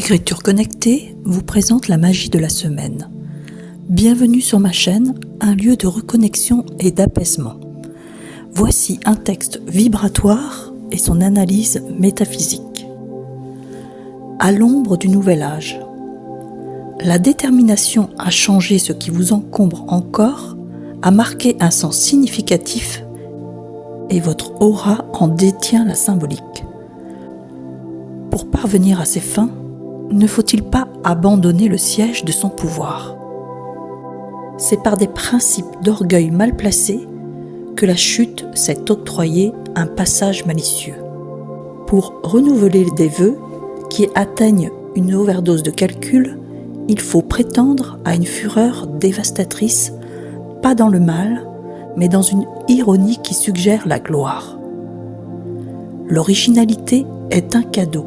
Écriture connectée vous présente la magie de la semaine. Bienvenue sur ma chaîne, un lieu de reconnexion et d'apaisement. Voici un texte vibratoire et son analyse métaphysique. À l'ombre du nouvel âge. La détermination à changer ce qui vous encombre encore a marqué un sens significatif et votre aura en détient la symbolique. Pour parvenir à ses fins, ne faut-il pas abandonner le siège de son pouvoir? C'est par des principes d'orgueil mal placés que la chute s'est octroyée un passage malicieux. Pour renouveler des vœux qui atteignent une overdose de calcul, il faut prétendre à une fureur dévastatrice, pas dans le mal, mais dans une ironie qui suggère la gloire. L'originalité est un cadeau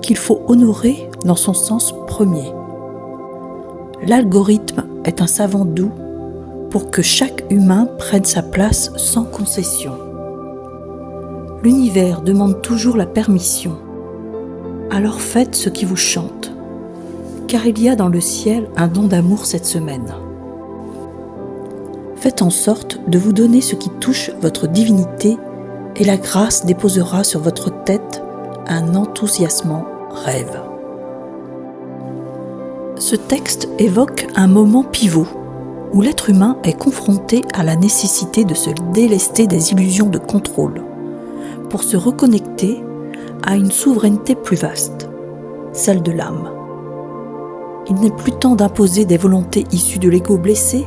qu'il faut honorer dans son sens premier. L'algorithme est un savant doux pour que chaque humain prenne sa place sans concession. L'univers demande toujours la permission. Alors faites ce qui vous chante, car il y a dans le ciel un don d'amour cette semaine. Faites en sorte de vous donner ce qui touche votre divinité et la grâce déposera sur votre tête un enthousiasmant rêve. Ce texte évoque un moment pivot où l'être humain est confronté à la nécessité de se délester des illusions de contrôle pour se reconnecter à une souveraineté plus vaste, celle de l'âme. Il n'est plus temps d'imposer des volontés issues de l'ego blessé,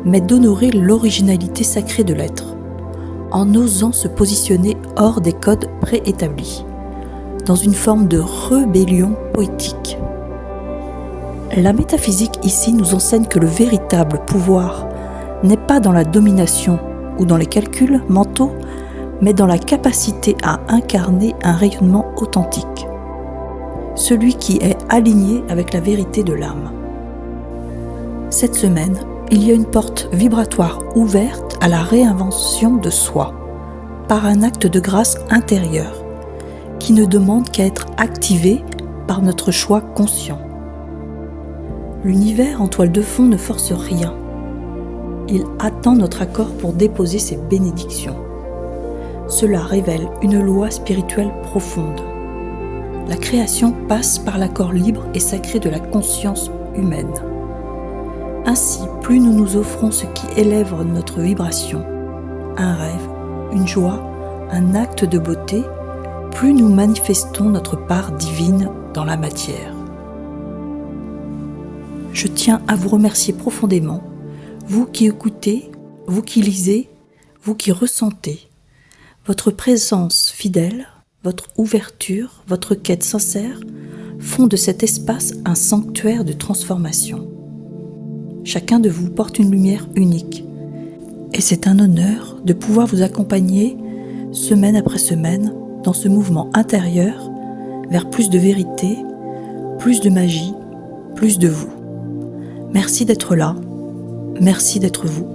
mais d'honorer l'originalité sacrée de l'être, en osant se positionner hors des codes préétablis, dans une forme de rébellion poétique. La métaphysique ici nous enseigne que le véritable pouvoir n'est pas dans la domination ou dans les calculs mentaux, mais dans la capacité à incarner un rayonnement authentique, celui qui est aligné avec la vérité de l'âme. Cette semaine, il y a une porte vibratoire ouverte à la réinvention de soi, par un acte de grâce intérieure, qui ne demande qu'à être activé par notre choix conscient. L'univers en toile de fond ne force rien. Il attend notre accord pour déposer ses bénédictions. Cela révèle une loi spirituelle profonde. La création passe par l'accord libre et sacré de la conscience humaine. Ainsi, plus nous nous offrons ce qui élève notre vibration, un rêve, une joie, un acte de beauté, plus nous manifestons notre part divine dans la matière. Je tiens à vous remercier profondément, vous qui écoutez, vous qui lisez, vous qui ressentez. Votre présence fidèle, votre ouverture, votre quête sincère font de cet espace un sanctuaire de transformation. Chacun de vous porte une lumière unique et c'est un honneur de pouvoir vous accompagner semaine après semaine dans ce mouvement intérieur vers plus de vérité, plus de magie, plus de vous. Merci d'être là, merci d'être vous,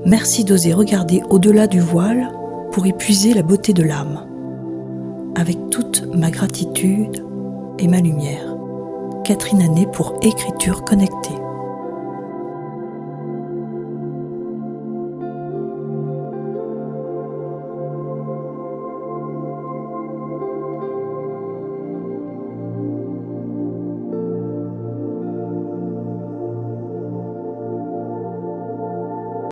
merci d'oser regarder au-delà du voile pour y puiser la beauté de l'âme, avec toute ma gratitude et ma lumière. Catherine Anet pour Écriture connectée.